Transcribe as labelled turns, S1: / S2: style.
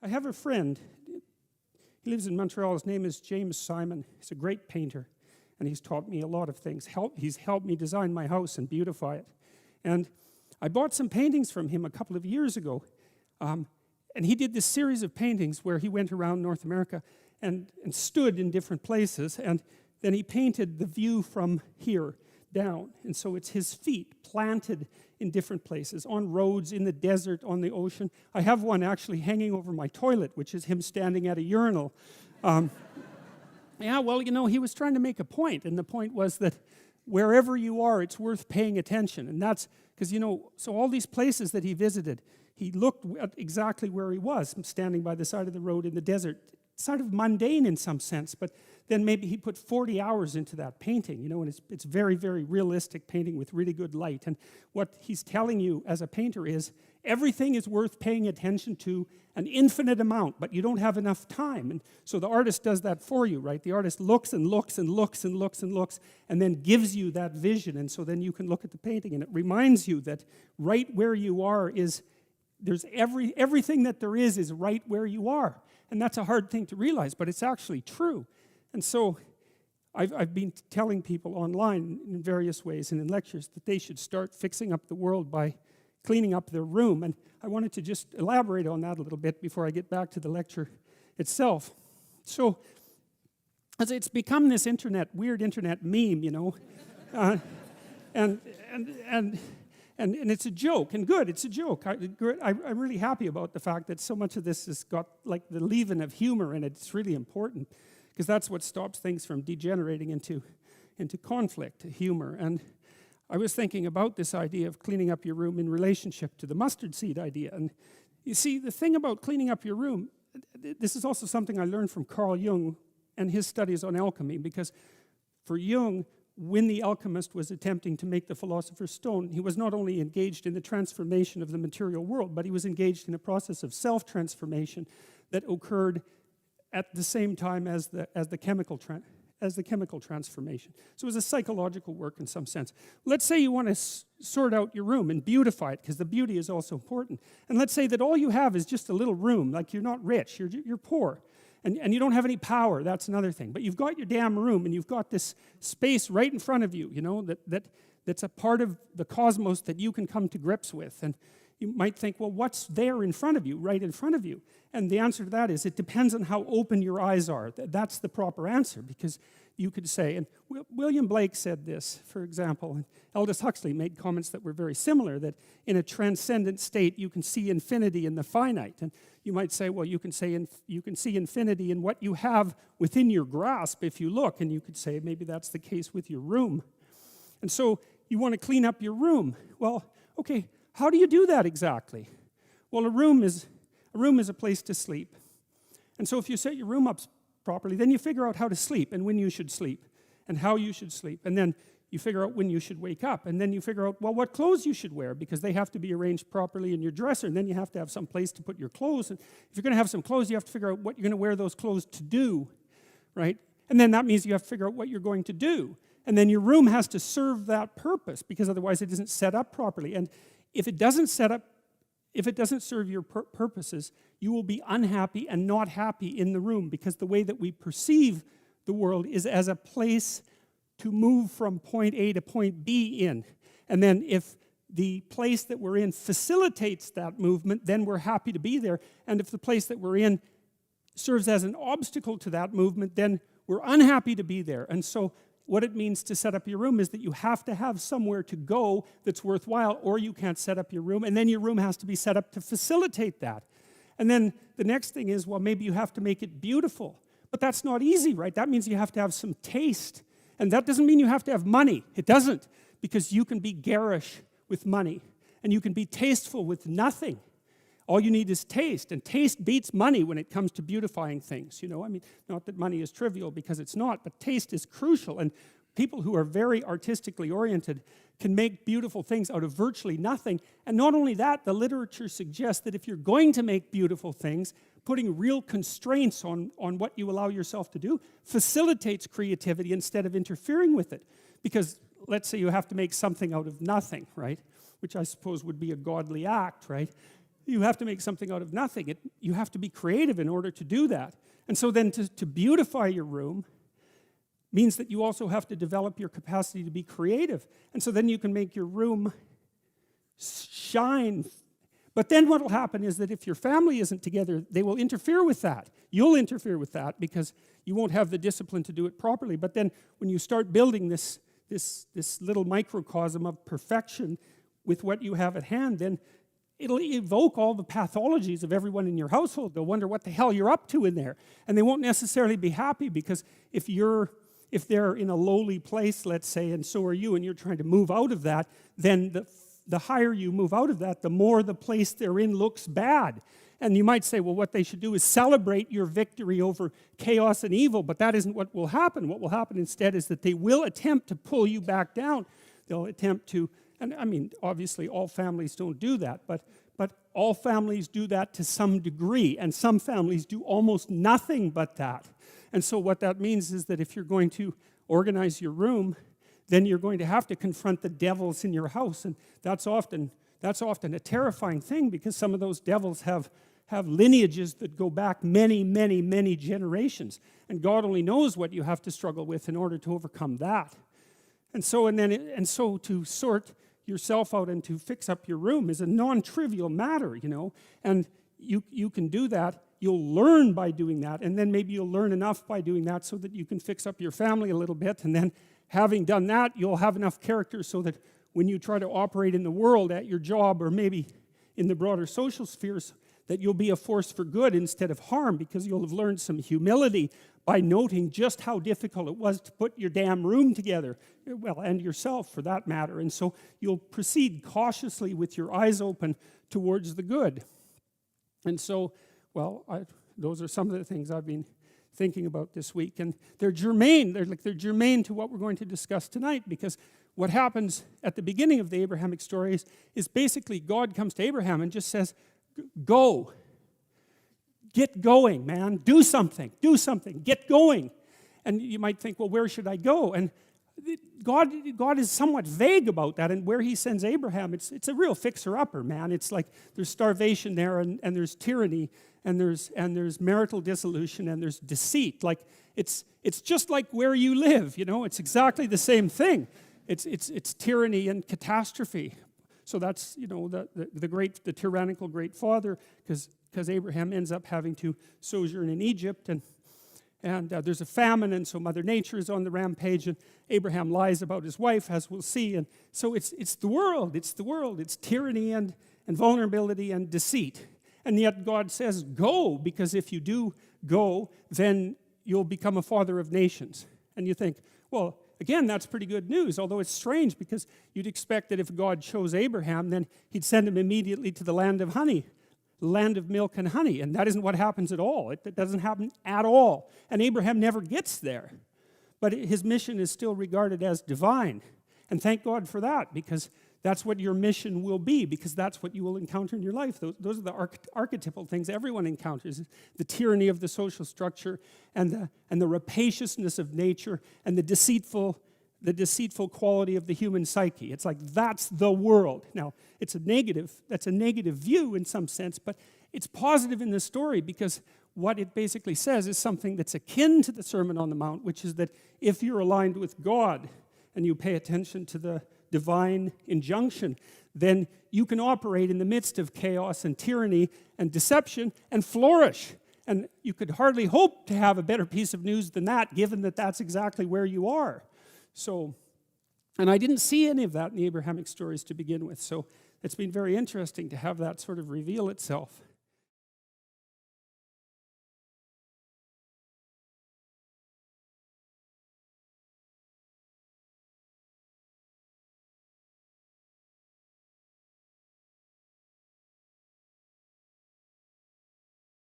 S1: I have a friend. He lives in Montreal. His name is James Simon. He's a great painter, and he's taught me a lot of things. He's helped me design my house and beautify it. And I bought some paintings from him a couple of years ago. And he did this series of paintings where he went around North America and stood in different places, and then he painted the view from here down. And so it's his feet planted in different places, on roads, in the desert, on the ocean. I have one actually hanging over my toilet, which is him standing at a urinal. Yeah, well, you know, he was trying to make a point, and the point was that wherever you are, it's worth paying attention. And that's because, you know, so all these places that he visited, he looked at exactly where he was, standing by the side of the road in the desert. Sort of mundane in some sense, but then maybe he put 40 hours into that painting, you know, and it's very, very realistic painting with really good light. And what he's telling you as a painter is everything is worth paying attention to an infinite amount, but you don't have enough time. And so the artist does that for you, right? The artist looks and looks and looks and looks and looks and then gives you that vision. And so then you can look at the painting and it reminds you that right where you are is, there's everything that there is right where you are. And that's a hard thing to realize, but it's actually true. And so I've been telling people online in various ways and in lectures that they should start fixing up the world by cleaning up their room. And I wanted to just elaborate on that a little bit before I get back to the lecture itself. So as it's become this weird internet meme, you know, and it's a joke, and good, it's a joke. I'm really happy about the fact that so much of this has got like the leaven of humor in it. It's really important, because that's what stops things from degenerating into conflict, humor. And I was thinking about this idea of cleaning up your room in relationship to the mustard seed idea. And you see, the thing about cleaning up your room, this is also something I learned from Carl Jung and his studies on alchemy, because for Jung, when the alchemist was attempting to make the philosopher's stone, he was not only engaged in the transformation of the material world, but he was engaged in a process of self-transformation that occurred at the same time as the chemical transformation. So it was a psychological work in some sense. Let's say you want to sort out your room and beautify it, because the beauty is also important. And let's say that all you have is just a little room, like you're not rich, you're poor. And you don't have any power, that's another thing. But you've got your damn room, and you've got this space right in front of you, you know, that's a part of the cosmos that you can come to grips with. And you might think, well, what's there in front of you, right in front of you? And the answer to that is it depends on how open your eyes are. That's the proper answer, because you could say, and William Blake said this, for example, and Aldous Huxley made comments that were very similar, that in a transcendent state you can see infinity in the finite. And you might say, well, you can see infinity in what you have within your grasp if you look, and you could say maybe that's the case with your room. And so you want to clean up your room. Well, okay, how do you do that exactly? Well, a room is a place to sleep. And so if you set your room up properly, then you figure out how to sleep and when you should sleep and how you should sleep. And then you figure out when you should wake up. And then you figure out, well, what clothes you should wear, because they have to be arranged properly in your dresser. And then you have to have some place to put your clothes. And if you're going to have some clothes, you have to figure out what you're going to wear those clothes to do, right? And then that means you have to figure out what you're going to do. And then your room has to serve that purpose, because otherwise it isn't set up properly. And if it doesn't serve your purposes, you will be unhappy and not happy in the room, because the way that we perceive the world is as a place to move from point A to point B in. And then if the place that we're in facilitates that movement, then we're happy to be there. And if the place that we're in serves as an obstacle to that movement, then we're unhappy to be there. And so what it means to set up your room is that you have to have somewhere to go that's worthwhile, or you can't set up your room, and then your room has to be set up to facilitate that. And then the next thing is, well, maybe you have to make it beautiful. But that's not easy, right? That means you have to have some taste. And that doesn't mean you have to have money. It doesn't, because you can be garish with money, and you can be tasteful with nothing. All you need is taste, and taste beats money when it comes to beautifying things, you know. I mean, not that money is trivial, because it's not, but taste is crucial, and people who are very artistically oriented can make beautiful things out of virtually nothing. And not only that, the literature suggests that if you're going to make beautiful things, putting real constraints on what you allow yourself to do facilitates creativity instead of interfering with it. Because let's say you have to make something out of nothing, right? Which I suppose would be a godly act, right? you have to make something out of nothing. You have to be creative in order to do that. And so then to beautify your room means that you also have to develop your capacity to be creative. And so then you can make your room shine. But then what will happen is that if your family isn't together, they will interfere with that. You'll interfere with that because you won't have the discipline to do it properly. But then when you start building this little microcosm of perfection with what you have at hand, then it'll evoke all the pathologies of everyone in your household. They'll wonder what the hell you're up to in there. And they won't necessarily be happy, because if they're in a lowly place, let's say, and so are you, and you're trying to move out of that, then the higher you move out of that, the more the place they're in looks bad. And you might say, well, what they should do is celebrate your victory over chaos and evil, but that isn't what will happen. What will happen instead is that they will attempt to pull you back down. They'll attempt to, and I mean, obviously all families don't do that, but all families do that to some degree, and some families do almost nothing but that. And so what that means is that if you're going to organize your room, then you're going to have to confront the devils in your house. And that's often a terrifying thing, because some of those devils have lineages that go back many, many, many generations. And God only knows what you have to struggle with in order to overcome that. And so to sort yourself out and to fix up your room is a non-trivial matter, you know. And you can do that. You'll learn by doing that, and then maybe you'll learn enough by doing that so that you can fix up your family a little bit, and then having done that, you'll have enough character so that when you try to operate in the world at your job, or maybe in the broader social spheres, that you'll be a force for good instead of harm, because you'll have learned some humility by noting just how difficult it was to put your damn room together, well, and yourself for that matter. And so you'll proceed cautiously with your eyes open towards the good. And so, well, those are some of the things I've been thinking about this week, and they're germane. They're germane to what we're going to discuss tonight, because what happens at the beginning of the Abrahamic stories is basically God comes to Abraham and just says, go. Get going, man. Do something. Get going. And you might think, well, where should I go? And God is somewhat vague about that, and where he sends Abraham, it's a real fixer-upper, man. It's like there's starvation there, and there's tyranny, and there's marital dissolution, and there's deceit. Like it's just like where you live, you know. It's exactly the same thing. It's tyranny and catastrophe. So that's, you know, the tyrannical great father, because Abraham ends up having to sojourn in Egypt, and there's a famine, and so Mother Nature is on the rampage, and Abraham lies about his wife, as we'll see. And so it's the world. It's tyranny and vulnerability and deceit. And yet God says, go, because if you do go, then you'll become a father of nations. And you think, well, again, that's pretty good news, although it's strange, because you'd expect that if God chose Abraham, then he'd send him immediately to the land of honey, land of milk and honey, and that isn't what happens at all. It doesn't happen at all, and Abraham never gets there. But his mission is still regarded as divine, and thank God for that, because that's what your mission will be, because that's what you will encounter in your life. Those are the archetypal things everyone encounters: the tyranny of the social structure, and the rapaciousness of nature, and the deceitful quality of the human psyche. It's like, that's the world. Now, that's a negative view in some sense, but it's positive in the story, because what it basically says is something that's akin to the Sermon on the Mount, which is that if you're aligned with God and you pay attention to the divine injunction, then you can operate in the midst of chaos and tyranny and deception and flourish. And you could hardly hope to have a better piece of news than that, given that that's exactly where you are. So, and I didn't see any of that in the Abrahamic stories to begin with, so it's been very interesting to have that sort of reveal itself.